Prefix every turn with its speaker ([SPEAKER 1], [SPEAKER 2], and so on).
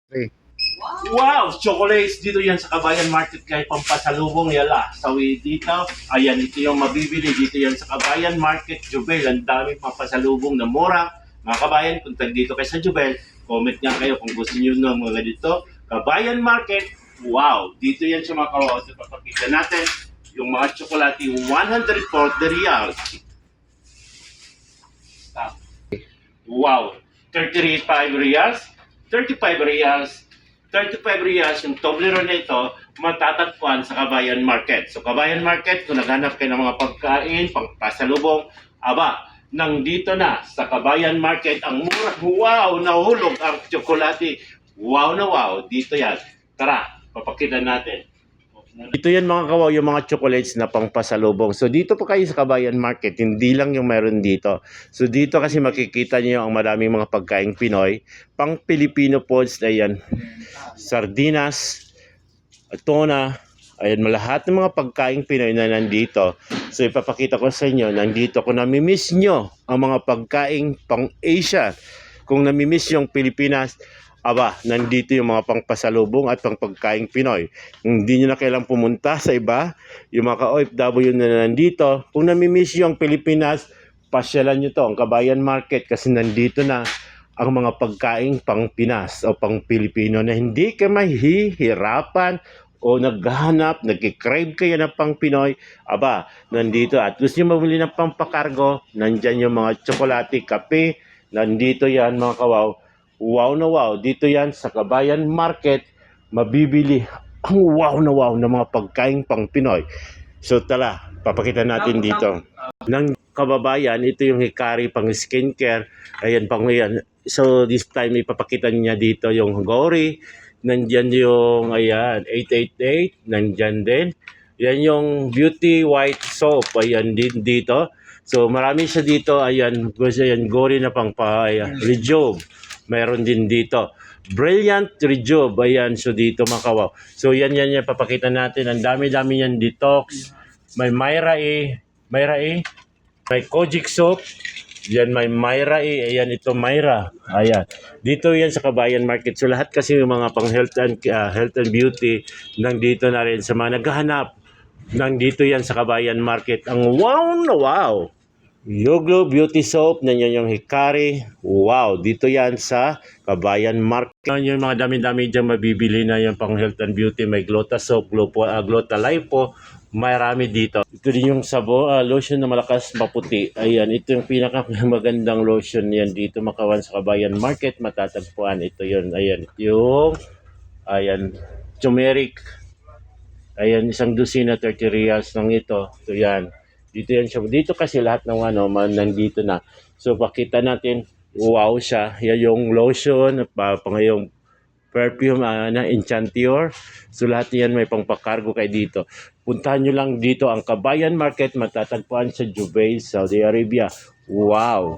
[SPEAKER 1] Okay.
[SPEAKER 2] Wow! Chocolates dito yan sa Kabayan Market kay pampasalubong yala. Sawi dito. Ayan, ito yung mabibili dito yan sa Kabayan Market, Jubel. Ang dami pampasalubong na mura. Mga kabayan, punta dito kayo sa Jubel. Comment nga kayo kung gusto niyo ng mga dito. Kabayan Market, wow! Dito yan sa mga kawaw. So, papakita natin yung mga tsokolate, 140 reals. Stop. Wow! 35 reals, 35 reals, 35 reals yung Toblerone na ito matatagpuan sa Kabayan Market. So Kabayan Market, kung naghanap kayo ng mga pagkain, pangpasalubong, aba, nandito na sa Kabayan Market ang mura. Wow! Nahulog ang tsokolate. Wow na wow. Dito yan. Tara, papakita natin. Ito yan mga kawaw, yung mga chocolates na pangpasalubong. So dito po kayo sa Kabayan Market, hindi lang yung meron dito. So dito kasi makikita niyo ang maraming mga pagkaing Pinoy, pang Filipino foods na yan. Sardinas, tuna, ayan, lahat ng mga pagkaing Pinoy na nandito. So ipapakita ko sa inyo, nandito kung namimiss nyo ang mga pagkaing pang Asia. Kung namimiss yung Pilipinas, aba, nandito yung mga pangpasalubong at pangpagkaing Pinoy. Hindi nyo na kailang pumunta sa iba, yung mga ka-OFW na nandito. Kung namimiss yung Pilipinas, pasyalan nyo to, ang Kabayan Market, kasi nandito na ang mga pagkaing pang Pinas o pang Pilipino na hindi ka mahihirapan o naghahanap, nagkikrave kayo ng pang Pinoy, aba, nandito. At gusto nyo mabili ng pampakargo, nandyan yung mga tsokolate, kape, nandito yan mga kawaw. Wow na wow, dito yan sa Kabayan Market, mabibili ang wow na wow na mga pagkain pang Pinoy. So tala, papakita natin dito. Ng kababayan, ito yung hikari pang skincare. Ayan, pang yan. So this time, ipapakita niya dito yung Gori. Nandyan yung, ayan, 888. Nandyan din. Yan yung Beauty White Soap. Ayan din dito. So marami siya dito. Ayan, ayan Gori na pang Rejuve. Meron din dito. Brilliant Rejuve. Ayan, so dito makawaw. So yan papakita natin. Ang dami-dami yan, detox. May Myra E. Myra E. May Kojic Soap. Yan may Myra E. Ayan, ito Myra. Ayan. Dito yan sa Kabayan Market. So lahat kasi yung mga pang health and beauty nandito na rin sa mga naghahanap. Nandito yan sa Kabayan Market. Ang wow na wow. Yoglo Beauty Soap, nanyan yung Hikari. Wow, dito yan sa Kabayan Market. Yung mga dami-dami dyan mabibili na yung pang health and beauty. May Glota Soap, Glota Lipo. Marami dito. Ito din yung lotion na malakas maputi. Ayan, ito yung pinakamagandang lotion yan dito makawan sa Kabayan Market. Matatagpuan. Ito yun. Ayan, yung turmeric. Ayan, isang dosina 30 reals lang ito. Ito yan. Dito yan siya. Dito kasi lahat ng nandito na. So pakita natin, wow siya. Yan yung lotion, pang yung perfume na Enchantior. So lahat yan may pangpakargo kay dito. Puntahan nyo lang dito ang Kabayan Market, matatagpuan sa Jubail, Saudi Arabia. Wow!